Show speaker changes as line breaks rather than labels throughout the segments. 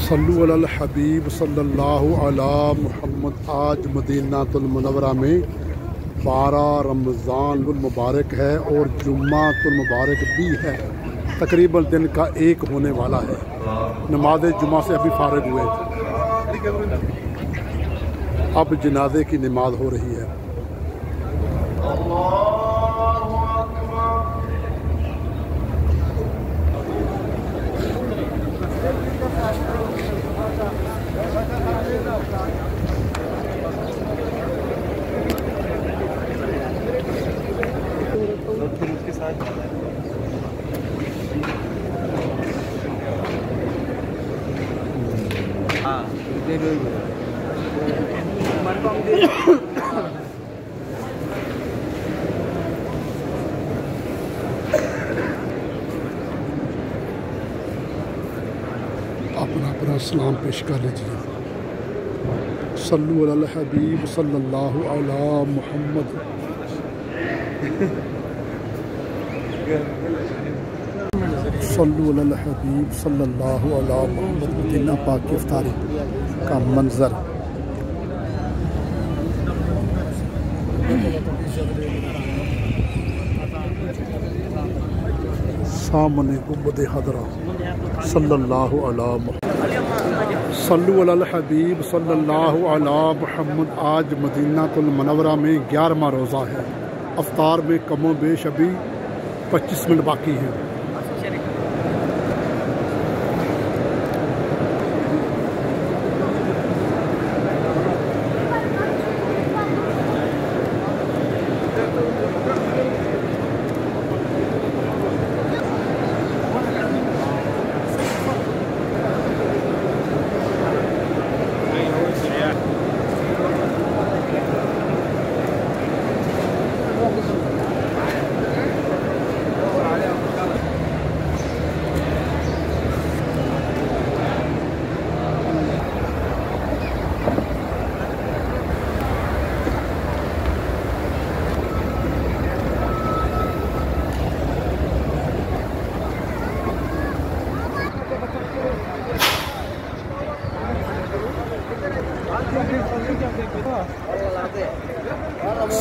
सल्लु अलल हबीब सल्लल्लाहु अला मुहम्मद। आज मदीनातुल मुनव्वरा में 12 रमज़ानुल मुबारक है और जुम्मातुल मुबारक भी है। तकरीबन दिन का 1 होने वाला है। नमाज जुमा से अभी फारिग हुए थे। अब जनाजे की नमाज हो रही है। अपना अपना सलाम पेश कर लीजिए। सल्लु अलल हबीब सल्लल्लाहु अला मुहम्मद। सल्लु अलल हबीब सल्लल्लाहु अला मुहम्मद। मदीना पाक की इफ्तारी का मंजर। सामने गुंबद हदरा सल्लल्लाहु अला मुहम्मद। सल्लु अलल हबीब सल्लल्लाहु अला मुहम्मद। आज मदीनातुल मुनव्वरा में 11वां रोज़ा है। अफ्तार में कमो बेश अभी 25 मिनट बाकी हैं।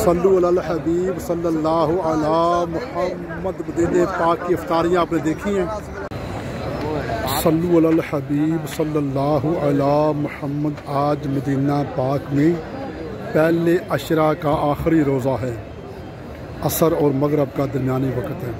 सल्लु अलल हबीब सल्लल्लाहु अला मुहम्मद। मदीने पाक की इफ्तारियाँ आपने देखी हैं। सल्लु अलल हबीब सल्लल्लाहु अला मुहम्मद। आज मदीना पाक में पहले अशरा का आखिरी रोज़ा है। असर और मगरब का दरमियानी वक्त है।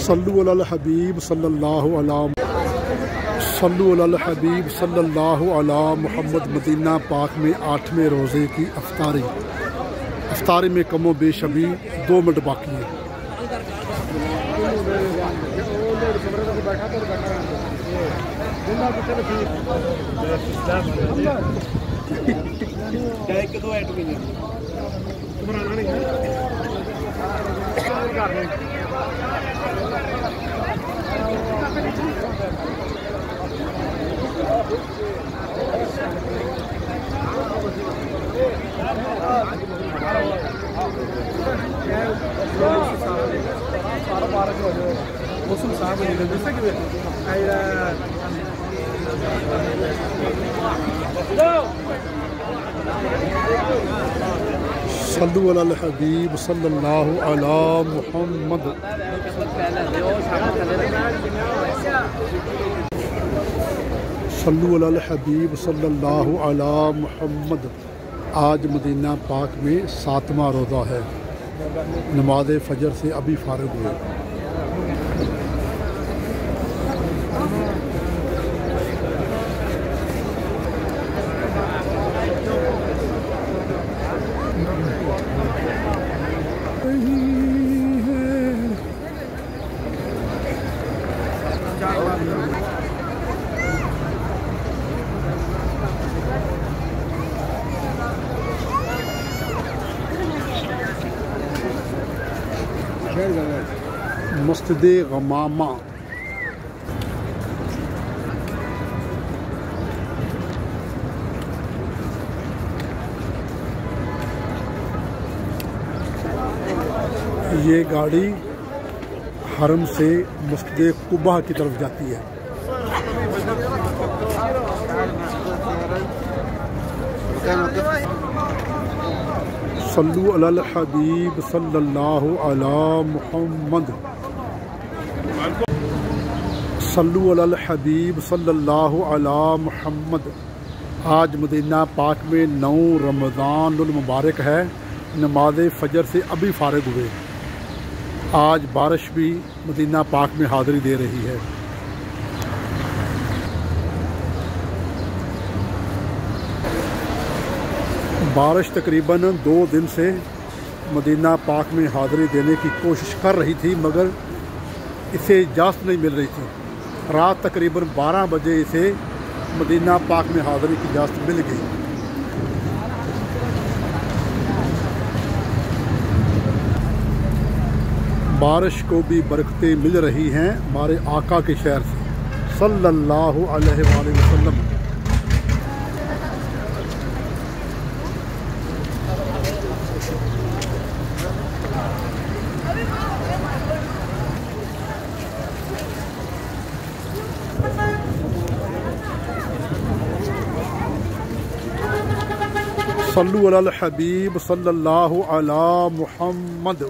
सल्लु अलल हबीब सल्लल्लाहु अला सल्लु अलल हबीब सल्लल्लाहु अला मुहम्मद। मदीना पाक में 8वें रोज़े की अफ्तारी। अफ्तारी में कमो बेश अभी 2 मिनट बाकी है। सल्लु अलल हबीब सल्लल्लाहु अला मुहम्मद। सल्लु अलल हबीब सल्लल्लाहु अला मुहम्मद। आज मदीना पाक में 7वां रोज़ा है। नमाज फजर से अभी फारिग हुए। मस्जिद गमामा। ये गाड़ी हरम से मस्जिद कुबा की तरफ जाती है। सल्लु अलल हबीब सल्लल्लाहु अला मुहम्मद। सल्लु अलल हबीब सल्लल्लाहु अला मुहम्मद। आज मदीना पाक में 9 रमज़ानुल मुबारक है। नमाज फजर से अभी फारिग हुए। आज बारिश भी मदीना पाक में हाज़िरी दे रही है। बारिश तकरीबन 2 दिन से मदीना पाक में हाज़िरी देने की कोशिश कर रही थी, मगर इसे इजाज़त नहीं मिल रही थी। रात तकरीबन 12 बजे इसे मदीना पाक में हाज़िरी की इजाज़त मिल गई। बारिश को भी बरकतें मिल रही हैं हमारे आका के शहर से सल्लल्लाहु अलैहि वसल्लम। सल्लु अलल हबीब सल्लल्लाहु अला मुहम्मद।